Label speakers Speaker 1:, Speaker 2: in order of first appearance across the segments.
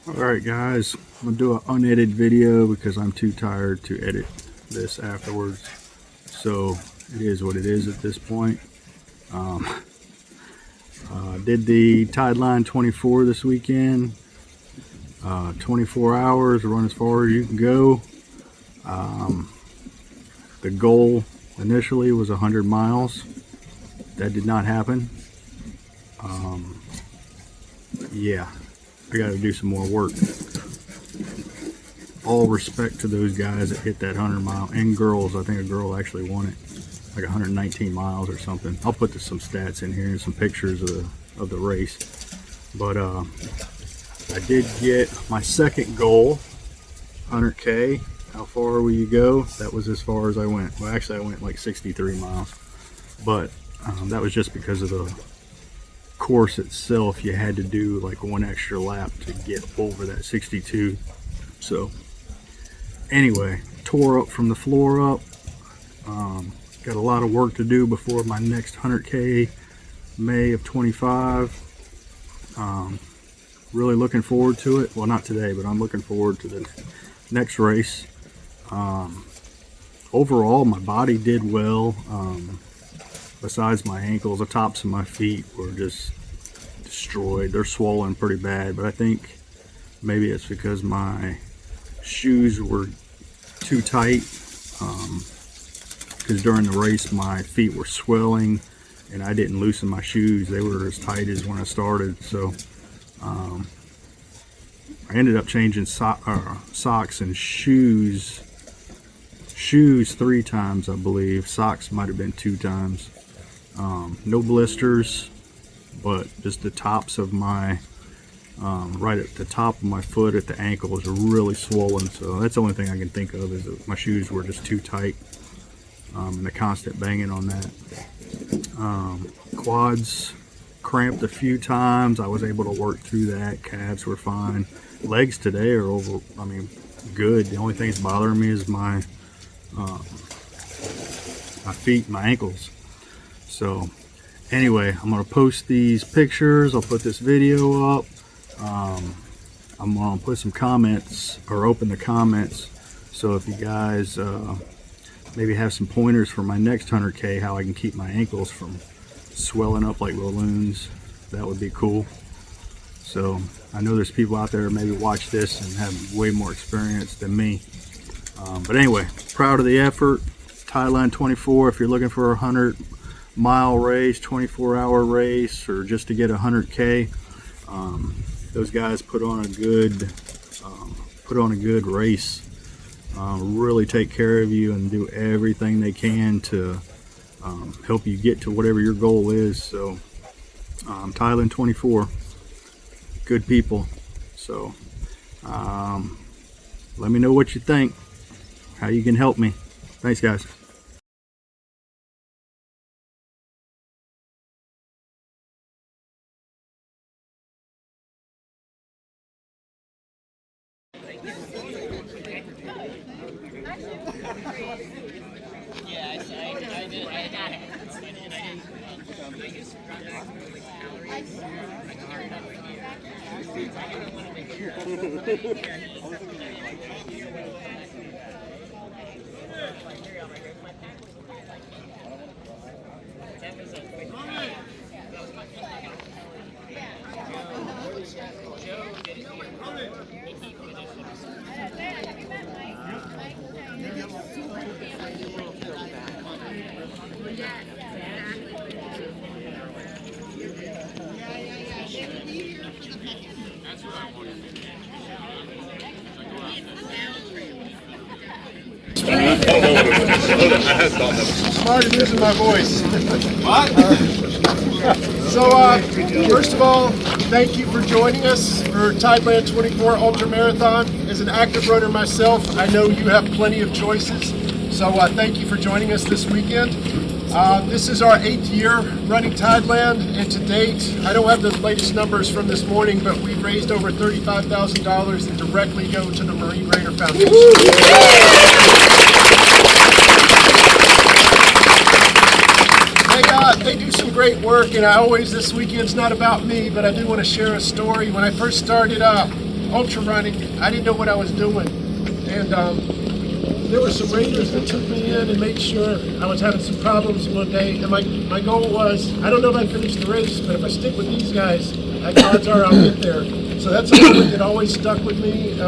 Speaker 1: Alright guys, I'm going to do an unedited video because I'm too tired to edit this afterwards. So it is what it is at this point. Did the Tideline 24 this weekend. 24 hours, run as far as you can go. The goal initially was 100 miles. That did not happen. Yeah, I got to do some more work. All respect to those guys that hit that 100 mile, and girls. I think a girl actually won it, like 119 miles or something. I'll put some stats in here and some pictures of the race. But I did get my second goal, 100K. How far will you go? That was as far as I went. Well, actually, I went like 63 miles, but that was just because of the course itself. You had to do like one extra lap to get over that 62. So anyway, tore up from the floor up. Got a lot of work to do before my next 100K, May of 25. Really looking forward to it. Well, not today, but I'm looking forward to the next race. Overall, my body did well. Besides my ankles, the tops of my feet were just destroyed. They're swollen pretty bad, but I think maybe it's because my shoes were too tight. Because during the race, my feet were swelling, and I didn't loosen my shoes. They were as tight as when I started. So I ended up changing socks and shoes 3 times, I believe. Socks might have been 2 times. No blisters, but just the tops of my right at the top of my foot at the ankle was really swollen. So that's the only thing I can think of, is that my shoes were just too tight, and the constant banging on that. Quads cramped a few times. I was able to work through that. Calves were fine. Legs today are good. The only thing that's bothering me is my feet and my ankles. So anyway, I'm going to post these pictures. I'll put this video up. I'm going to put some comments, or open the comments. So if you guys maybe have some pointers for my next 100K, how I can keep my ankles from swelling up like balloons, that would be cool. So I know there's people out there who maybe watch this and have way more experience than me. But anyway, proud of the effort. Tideline 24, if you're looking for a 100-mile race, 24-hour race, or just to get 100K, those guys put on a good race. Really take care of you and do everything they can to help you get to whatever your goal is. So Tideland 24, good people. So let me know what you think, how you can help me. Thanks guys.
Speaker 2: Smart at losing my voice. First of all, thank you for joining us for Tideland 24 Ultra Marathon. As an active runner myself, I know you have plenty of choices. So thank you for joining us this weekend. This is our 8th year running Tideland, and to date, I don't have the latest numbers from this morning, but we've raised over $35,000 that directly go to the Marine Raider Foundation. They do some great work, and this weekend's not about me, but I do want to share a story. When I first started ultra running, I didn't know what I was doing. And there were some rangers that took me in and made sure I was having some problems one day. And my goal was, I don't know if I finished the race, but if I stick with these guys, odds are I'll get there. So that's a moment that always stuck with me.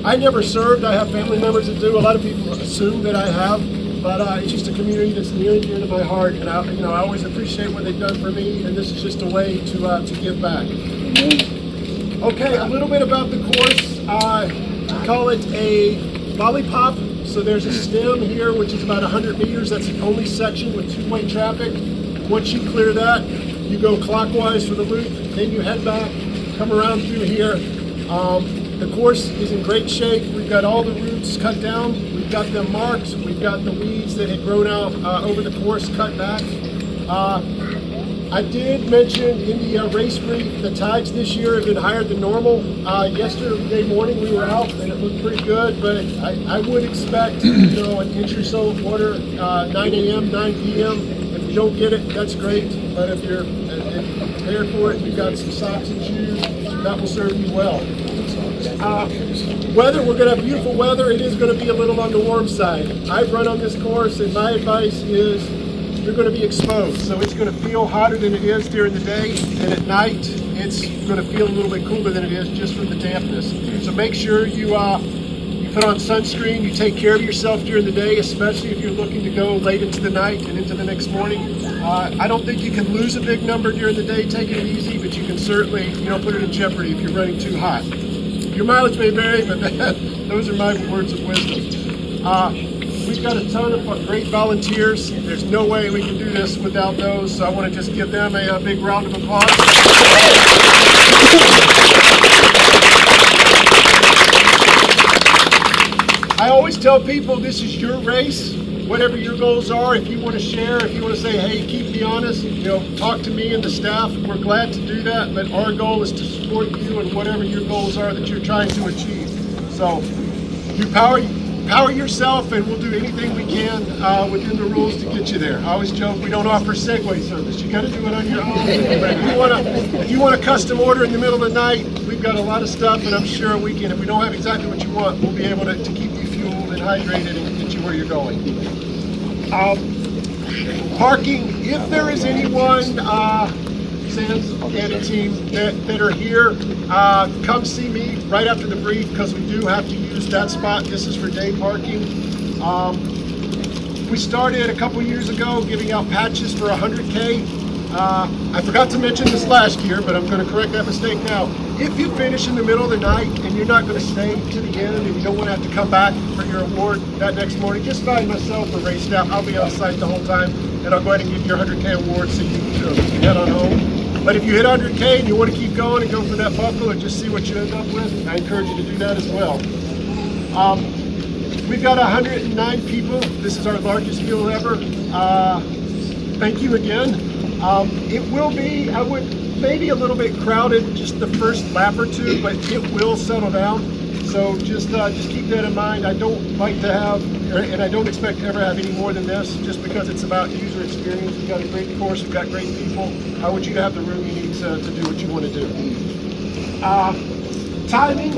Speaker 2: I never served. I have family members that do. A lot of people assume that I have, but it's just a community that's near and dear to my heart, and I always appreciate what they've done for me, and this is just a way to give back. Okay, a little bit about the course. We call it a lollipop. So there's a stem here, which is about 100 meters. That's the only section with two-way traffic. Once you clear that, you go clockwise for the loop, then you head back, come around through here. The course is in great shape. We've got all the routes cut down. We've got them marked. We've got the weeds that had grown out over the course cut back. I did mention in the race brief, the tides this year have been higher than normal. Yesterday morning we were out and it looked pretty good, but I would expect an inch or so of water 9 a.m., 9 p.m. If you don't get it, that's great. But if you're prepared for it, you've got some socks and shoes, that will serve you well. Weather, we're going to have beautiful weather. It is going to be a little on the warm side. I've run on this course, and my advice is you're going to be exposed. So it's going to feel hotter than it is during the day, and at night it's going to feel a little bit cooler than it is just from the dampness. So make sure you put on sunscreen, you take care of yourself during the day, especially if you're looking to go late into the night and into the next morning. I don't think you can lose a big number during the day, taking it easy, but you can certainly put it in jeopardy if you're running too hot. Your mileage may vary, but those are my words of wisdom. We've got a ton of great volunteers. There's no way we can do this without those, so I want to just give them a big round of applause. I always tell people this is your race. Whatever your goals are, if you want to share, if you want to say, hey, keep me honest, talk to me and the staff, we're glad to do that, but our goal is to support you and whatever your goals are that you're trying to achieve. So you power yourself, and we'll do anything we can within the rules to get you there. I always joke we don't offer Segway service. You got to do it on your own. But if you want a custom order in the middle of the night, we've got a lot of stuff, and I'm sure we can. If we don't have exactly what you want, we'll be able to keep you fueled and hydrated and get you where you're going. Parking. If there is anyone, Sam's and the team that are here, come see me right after the brief, because we do have to use that spot. This is for day parking. We started a couple years ago giving out patches for 100K. I forgot to mention this last year, but I'm going to correct that mistake now. If you finish in the middle of the night and you're not going to stay to the end and you don't want to have to come back for your award that next morning, just find myself or race staff. I'll be on site the whole time, and I'll go ahead and give you your 100K award so you can head on home. But if you hit 100K and you want to keep going and go for that buckle and just see what you end up with, I encourage you to do that as well. We've got 109 people. This is our largest field ever. Thank you again. It will be, maybe a little bit crowded just the first lap or two, but it will settle down. So just keep that in mind. I don't like to have, and I don't expect to ever have any more than this, just because it's about user experience. We've got a great course, we've got great people. I want you to have the room you need to do what you want to do. Timing.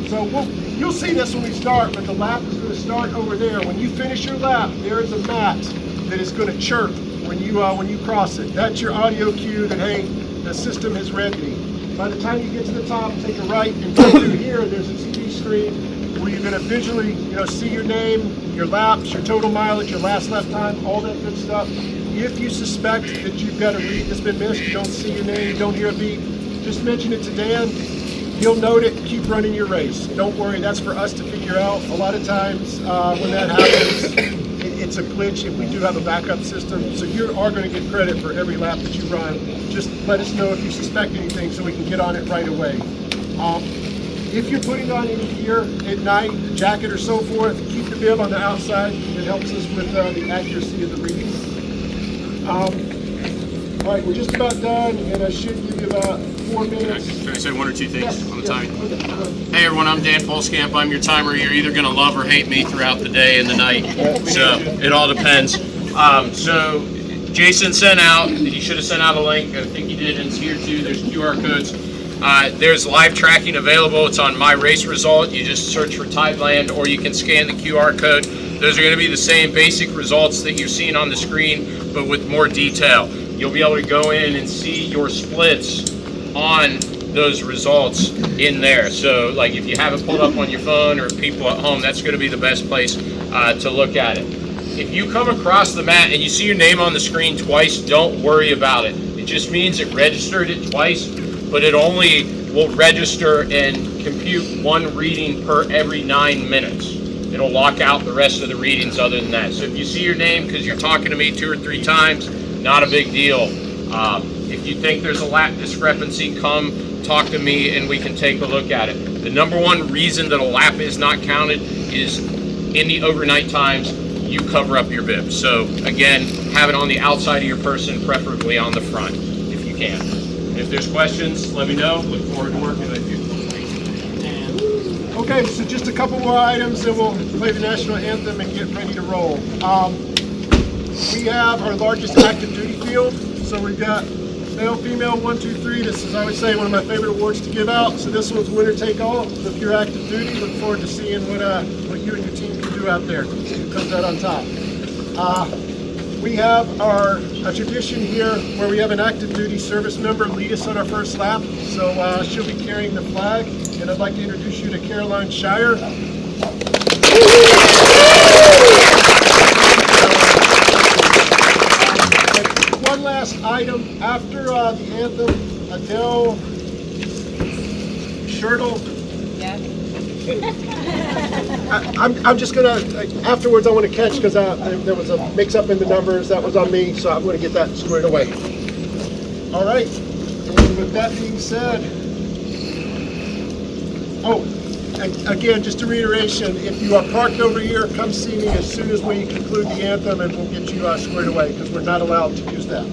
Speaker 2: So you'll see this when we start, but the lap is going to start over there. When you finish your lap, there is a mat that is going to chirp when you cross it. That's your audio cue that, hey, the system has read me. By the time you get to the top, take a right and go through here. There's a TV screen where you're going to visually, see your name, your laps, your total mileage, your last lap time, all that good stuff. If you suspect that you've got a read that's been missed, you don't see your name, you don't hear a beep, just mention it to Dan. He'll note it, keep running your race. Don't worry, that's for us to figure out. A lot of times when that happens, it's a glitch if we do have a backup system. So you are going to get credit for every lap that you run. Just let us know if you suspect anything so we can get on it right away. If you're putting on any gear at night, a jacket or so forth, keep the bib on the outside. It helps us with the accuracy of the reading. All right, we're just about done, and I should give you about 4 minutes.
Speaker 3: Can I say one or two things on the timing?
Speaker 2: Okay.
Speaker 3: Hey everyone, I'm Dan Folskamp. I'm your timer. You're either going to love or hate me throughout the day and the night. So it all depends. So Jason sent out, he should have sent out a link. I think he did, and it's here too. There's QR codes. There's live tracking available. It's on My Race Result. You just search for Tideland, or you can scan the QR code. Those are going to be the same basic results that you're seeing on the screen, but with more detail. You'll be able to go in and see your splits on those results in there. So like if you have it pulled up on your phone, or people at home, that's going to be the best place to look at it. If you come across the mat and you see your name on the screen twice, don't worry about it. It just means it registered it twice, but it only will register and compute one reading per every 9 minutes. It'll lock out the rest of the readings other than that. So if you see your name because you're talking to me 2 or 3 times, not a big deal. If you think there's a lap discrepancy, come talk to me and we can take a look at it. The number one reason that a lap is not counted is in the overnight times, you cover up your bib. So again, have it on the outside of your person, preferably on the front, if you can. If there's questions, let me know. Look forward to working with you.
Speaker 2: Okay, so just a couple more items, and we'll play the national anthem and get ready to roll. We have our largest active duty field, so we've got male, female, 1, 2, 3. This is, I would say, one of my favorite awards to give out. So this one's winner take all. So if you're active duty, look forward to seeing what you and your team can do out there. Who comes out on top. We have a tradition here where we have an active duty service member lead us on our first lap. So she'll be carrying the flag, and I'd like to introduce you to Caroline Shire. One last item, after the anthem, Adele Shirtle.
Speaker 4: Yeah.
Speaker 2: I'm just gonna, afterwards I want to catch, because there was a mix up in the numbers, that was on me, so I'm going to get that squared away. All right, and with that being said, again, just a reiteration, if you are parked over here, come see me as soon as we conclude the anthem, and we'll get you squared away, because we're not allowed to use that.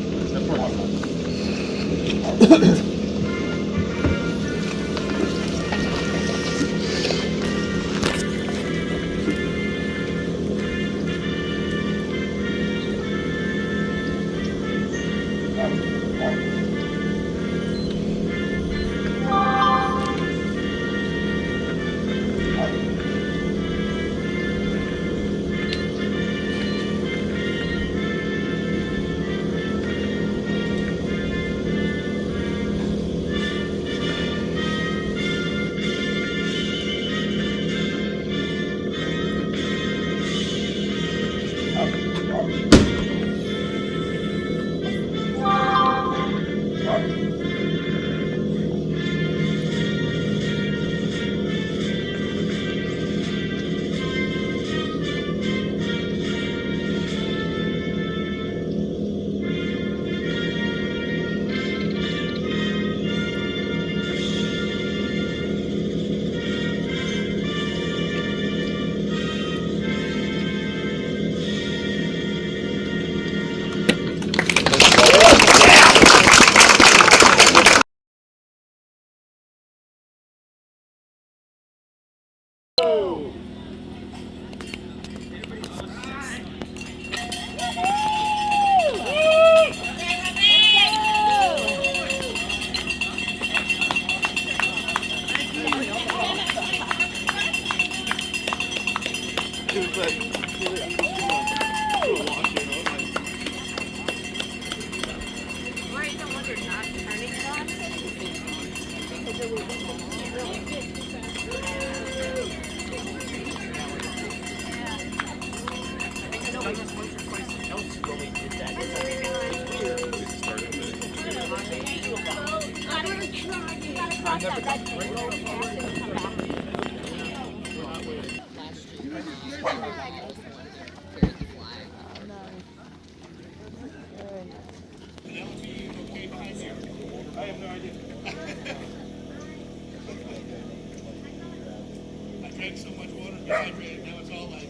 Speaker 5: Drank so much water, dehydrated. Now it's all like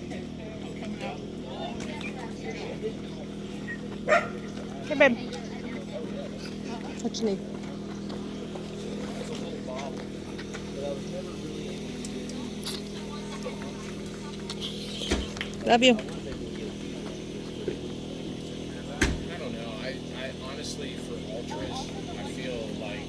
Speaker 5: coming out.
Speaker 4: Hey, babe. What you need? Love you.
Speaker 3: I don't know. I honestly, for ultras, I feel like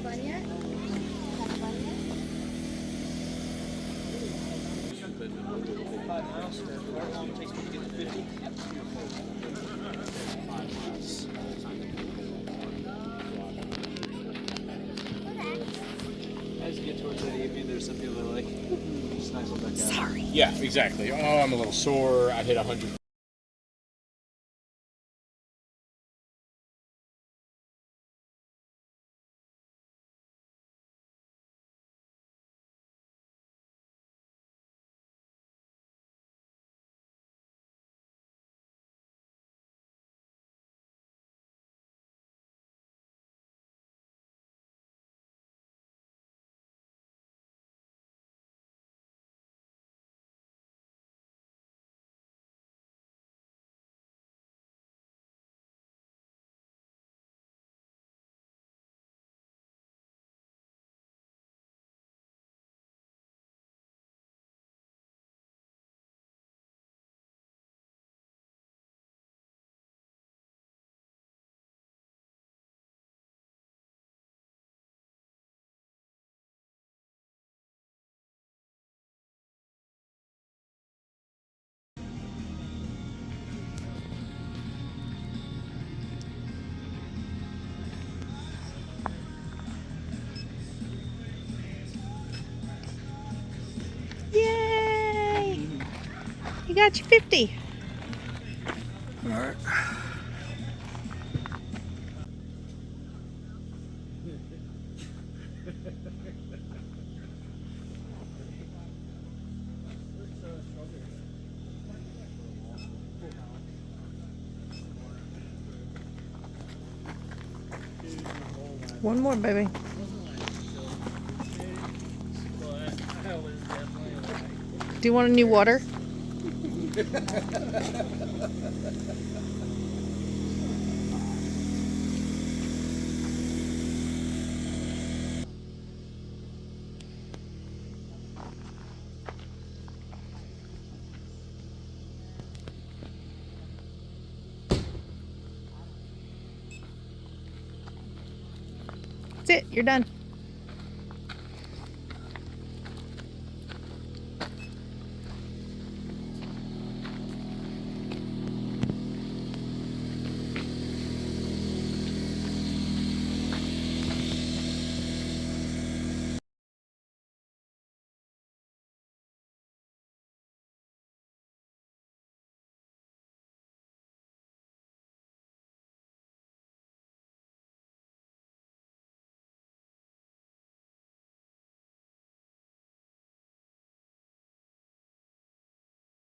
Speaker 6: fun yet? Have fun yet?
Speaker 7: 5 miles. Our long takes me to get to 50. As you get towards that evening, there's some people that are like, snuggle back out.
Speaker 4: Sorry.
Speaker 3: Yeah, exactly. Oh, I'm a little sore. I hit 100.
Speaker 4: Yay! You got your 50.
Speaker 1: All right.
Speaker 4: One more, baby. Do you want a new water? That's it. You're done.